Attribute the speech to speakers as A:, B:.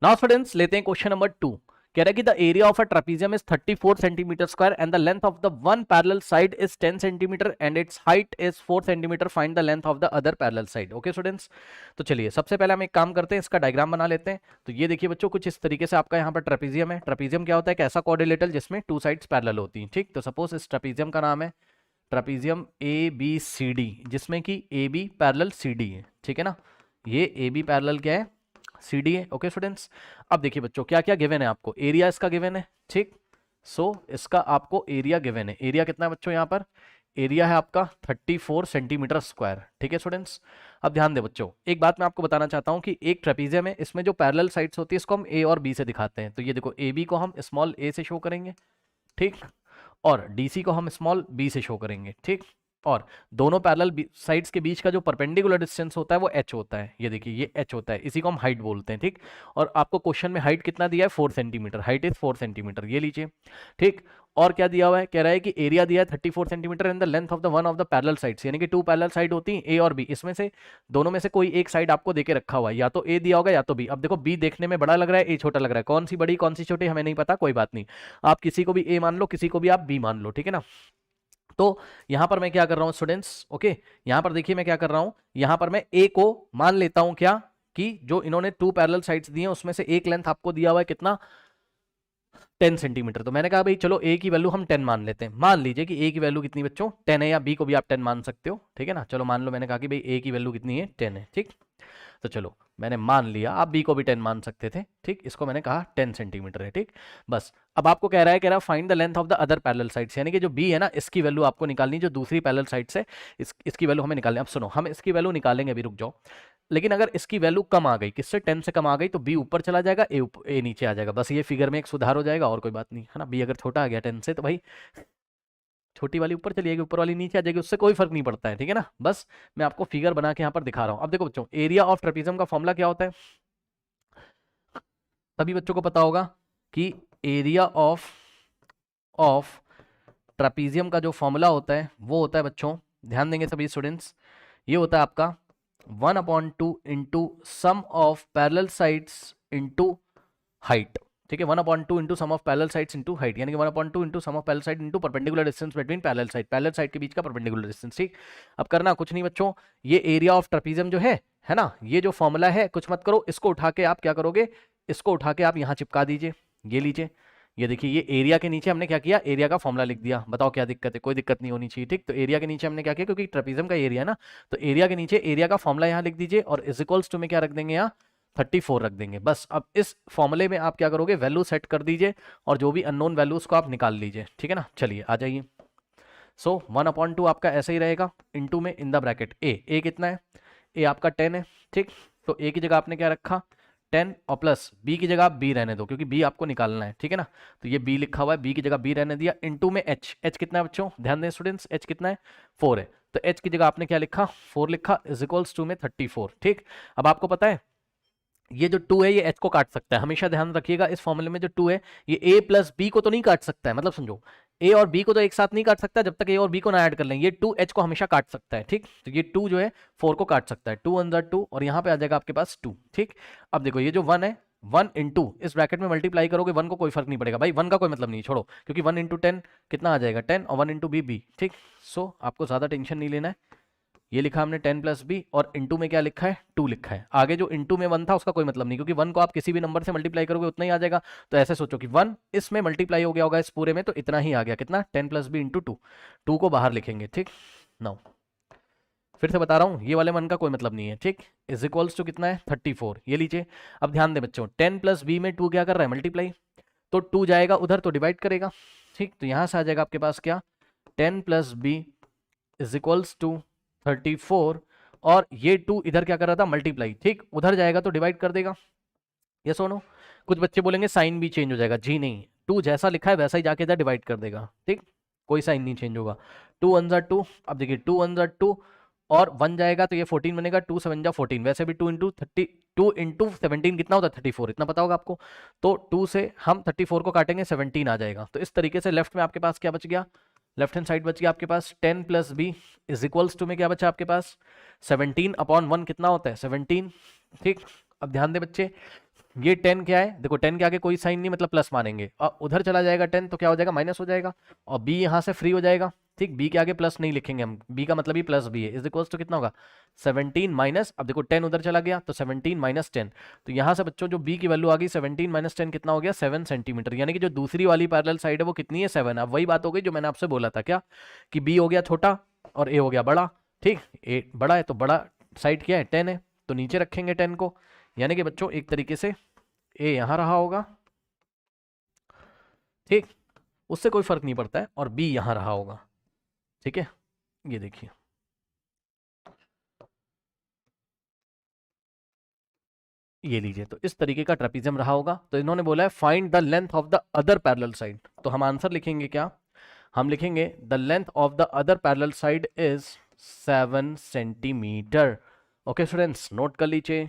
A: Now students लेते हैं question number 2। कह रहा है कि the area of a trapezium is 34 centimetre square and the length of the one parallel side is 10 centimetre and it's height is 4 centimetre. Find the length of the other parallel side. Okay students, तो चलिए सबसे पहले हम एक काम करते हैं, इसका डायग्राम बना लेते हैं। तो ये देखिए बच्चों, कुछ इस तरीके से आपका यहाँ पर ट्रेपीजियम है। ट्रेपीजियम क्या होता है? एक ऐसा क्वाड्रिलेटरल जिसमें टू साइड्स पैरेलल होती हैं। ठीक, तो सपोज इस ट्रेपीजियम का नाम है trapezium A B C D, जिसमें कि A B parallel C D है। ठीक है ना, ये ए बी पैरेलल क्या है? सी डी है। ओके स्टूडेंट्स, अब देखिए बच्चों क्या क्या गिवन है आपको। एरिया इसका गिवन है। ठीक, सो इसका आपको एरिया गिवन है। एरिया कितना है बच्चों? यहाँ पर एरिया है आपका 34 सेंटीमीटर स्क्वायर। ठीक है स्टूडेंट्स, अब ध्यान दे बच्चों, एक बात मैं आपको बताना चाहता हूँ कि एक ट्रेपीजियम है, इसमें जो पैरेलल साइड्स होती है इसको हम ए और बी से दिखाते हैं। तो ये देखो, ए बी को हम स्मॉल ए से शो करेंगे, ठीक, और डीसी को हम स्मॉल बी से शो करेंगे। ठीक, और दोनों पैरेलल साइड्स के बीच का जो परपेंडिकुलर डिस्टेंस होता है वो h होता है। ये देखिए, ये h होता है, इसी को हम हाइट बोलते हैं। ठीक, और आपको क्वेश्चन में हाइट कितना दिया है? 4 सेंटीमीटर। हाइट इज 4 सेंटीमीटर, ये लीजिए। ठीक, और क्या दिया हुआ है? कह रहा है कि एरिया दिया है 34 centimetre and the length of the one of the parallel sides, यानी कि टू पैरेलल साइड होती है ए और बी, इसमें से दोनों में से कोई एक साइड आपको देके रखा हुआ है, या तो ए दिया होगा या तो बी। अब देखो, बी देखने में बड़ा लग रहा है, ए छोटा लग रहा है, कौन सी बड़ी कौन सी छोटी हमें नहीं पता, कोई बात नहीं। आप किसी को भी ए मान लो, किसी को भी आप बी मान लो। ठीक है ना, तो यहां पर मैं क्या कर रहा हूं स्टूडेंट्स? ओके, यहां पर देखिए मैं क्या कर रहा हूं, यहां पर मैं ए को मान लेता हूं क्या, कि जो इन्होंने टू पैरेलल साइड्स दी हैं उसमें से एक लेंथ आपको दिया हुआ है कितना? 10 सेंटीमीटर। तो मैंने कहा भाई चलो ए की वैल्यू हम 10 मान लेते हैं। मान लीजिए कि ए की वैल्यू कितनी बच्चों? 10 है, या बी को भी आप 10 मान सकते हो। ठीक है ना, चलो मान लो, मैंने कहा कि भाई ए की वैल्यू कितनी है? 10 है। ठीक, तो चलो मैंने मान लिया, आप बी को भी 10 मान सकते थे। ठीक, इसको मैंने कहा 10 सेंटीमीटर है। ठीक, बस अब आपको कह रहा है find the length of the other parallel sides, यानी कि जो बी है ना, इसकी वैल्यू आपको निकालनी, जो दूसरी पैरेलल साइड से इसकी वैल्यू हमें निकालनी। अब सुनो, हम इसकी वैल्यू निकालेंगे, अभी रुक जाओ। लेकिन अगर इसकी वैल्यू कम आ गई, किससे? 10 से कम आ गई, तो बी ऊपर चला जाएगा, ए नीचे आ जाएगा। बस ये फिगर में एक सुधार हो जाएगा, और कोई बात नहीं है ना। बी अगर छोटा आ गया 10 से, तो भाई छोटी वाली ऊपर चली जाएगी, ऊपर वाली नीचे आ जाएगी, उससे कोई फर्क नहीं पड़ता है। ठीक है ना, बस मैं आपको फिगर बना के यहाँ पर दिखा रहा हूँ। अब देखो बच्चों, एरिया ऑफ ट्रेपीजियम का फॉर्मूला क्या होता है? सभी बच्चों को पता होगा कि एरिया ऑफ ऑफ ट्रेपीजियम का जो फॉर्मूला होता है वो होता है बच्चों, ध्यान देंगे सभी स्टूडेंट्स, ये होता है आपका 1/2 into sum of parallel sides into height. ठीक है, 1/2 into sum of parallel sides into height, यानी कि 1/2 into sum of parallel side into perpendicular distance between parallel side के बीच का परपेंडिकुलर डिस्टेंस। ठीक, अब करना कुछ नहीं बच्चों, ये एरिया ऑफ ट्रेपीजियम जो है ना, ये जो फॉर्मूला है, कुछ मत करो, इसको उठा के आप क्या करोगे? इसको उठा के आप यहाँ चिपका दीजिए। ये लीजिए, ये देखिए, ये एरिया के नीचे हमने क्या किया? एरिया का फॉर्मूला लिख दिया। बताओ क्या दिक्कत है? कोई दिक्कत नहीं होनी चाहिए। ठीक, तो एरिया के नीचे हमने क्या किया, क्योंकि ट्रेपीजियम का एरिया है ना, तो एरिया के नीचे एरिया का फॉर्मूला यहाँ लिख दीजिए, और इज इक्वल्स टू में क्या रख देंगे? यहाँ 34 रख देंगे। बस अब इस फॉर्मूले में आप क्या करोगे? वैल्यू सेट कर दीजिए, और जो भी अननोन वैल्यूज को आप निकाल लीजिए। ठीक है ना, चलिए आ जाइए। सो 1/2 आपका ऐसे ही रहेगा, इंटू में इन द ब्रैकेट ए कितना है? ए आपका 10 है। ठीक, तो ए की जगह आपने क्या रखा? 10, और प्लस बी की जगह आप बी रहने दो, क्योंकि बी आपको निकालना है। ठीक है ना, तो ये बी लिखा हुआ है, बी की जगह बी रहने दिया, इंटू में एच कितना है बच्चों? ध्यान दें स्टूडेंट्स, एच कितना है? 4 है, तो एच की जगह आपने क्या लिखा? 4 लिखा, इज इक्वल्स टू में 34। ठीक, अब आपको पता है ये जो 2 है ये h को काट सकता है। हमेशा ध्यान रखिएगा, इस फॉर्मूले में जो 2 है ये a प्लस बी को तो नहीं काट सकता है, मतलब समझो, a और b को तो एक साथ नहीं काट सकता, जब तक a और b को ना ऐड कर लें। ये 2 h को हमेशा काट सकता है। ठीक, तो ये 2 जो है 4 को काट सकता है, 2 1 ज़ा 2, और यहाँ पे आ जाएगा आपके पास 2। ठीक, अब देखो ये जो 1 है, 1 इंटू इस ब्रैकेट में मल्टीप्लाई करोगे, 1 को कोई फर्क नहीं पड़ेगा भाई, 1 का कोई मतलब नहीं, छोड़ो, क्योंकि 1 इंटू 10 कितना आ जाएगा? 10, और 1 इंटू बी। ठीक, सो आपको ज्यादा टेंशन नहीं लेना है। ये लिखा हमने 10 प्लस बी, और इंटू में क्या लिखा है? 2 लिखा है। आगे जो इंटू में 1 था उसका कोई मतलब नहीं, क्योंकि 1 को आप किसी भी नंबर से मल्टीप्लाई करोगे उतना ही आ जाएगा। तो ऐसे सोचो कि 1 इसमें मल्टीप्लाई हो गया होगा इस पूरे में, तो इतना ही आ गया। कितना? 10 प्लस बी इंटू 2। 2 को बाहर लिखेंगे। ठीक, नाउ फिर से बता रहा हूँ, ये वाले 1 का कोई मतलब नहीं है। ठीक, इज इक्वल्स टू कितना है? 34। ये लीजिए, अब ध्यान दें बच्चों, 10 प्लस बी में 2 क्या कर रहा है? मल्टीप्लाई, तो 2 जाएगा उधर तो डिवाइड करेगा। ठीक, तो यहाँ से आ जाएगा आपके पास क्या? 10 plus B is equals to 34, और ये 2 इधर क्या कर रहा था? मल्टीप्लाई। ठीक, उधर जाएगा तो डिवाइड कर देगा। ये सुनो, कुछ बच्चे बोलेंगे साइन भी चेंज हो जाएगा। जी नहीं, 2 जैसा लिखा है वैसा ही जाके इधर डिवाइड कर देगा। ठीक, कोई साइन नहीं चेंज होगा। 2 1 ज़ा 2, अब देखिए 2 1 ज़ा 2, और 1 जाएगा तो ये 14 बनेगा, 2 7 ज़ा 14। वैसे भी 2 इंटू 30, 2 इंटू 17 कितना होता है? 34, इतना पता होगा आपको। तो 2 से हम 34 को काटेंगे, 17 आ जाएगा। तो इस तरीके से लेफ्ट में आपके पास क्या बच गया? लेफ्ट हैंड साइड बच गया आपके पास 10 plus B is equals to में क्या बचा आपके पास? 17/1 कितना होता है? 17। ठीक, अब ध्यान दे बच्चे, ये 10 क्या है, देखो 10 के आगे कोई साइन नहीं, मतलब प्लस मानेंगे, और उधर चला जाएगा 10 तो क्या हो जाएगा, माइनस हो जाएगा, और b यहाँ से फ्री हो जाएगा। ठीक, b के आगे प्लस नहीं लिखेंगे हम, b का मतलब ही प्लस b है, इज इक्वल्स टू कितना होगा 17 माइनस, अब देखो 10 उधर चला गया तो 17 माइनस 10, तो यहाँ से बच्चों जो b की वैल्यू आ गई 17 माइनस 10 कितना हो गया 7 सेंटीमीटर, यानी कि जो दूसरी वाली पैरेलल साइड है वो कितनी है 7। अब वही बात हो गई जो मैंने आपसे बोला था क्या, कि b हो गया छोटा और a हो गया बड़ा। ठीक, a बड़ा है तो बड़ा साइड क्या है 10 है, तो नीचे रखेंगे 10 को, यानी कि बच्चों एक तरीके से ए यहां रहा होगा, ठीक, उससे कोई फर्क नहीं पड़ता है, और बी यहां रहा होगा। ठीक है, ये देखिए ये लीजिए, तो इस तरीके का ट्रेपीजियम रहा होगा। तो इन्होंने बोला है find the length of the other parallel side, तो हम आंसर लिखेंगे क्या, हम लिखेंगे the length of the other parallel side is 7 centimetre. Okay students, note कर लीजिए।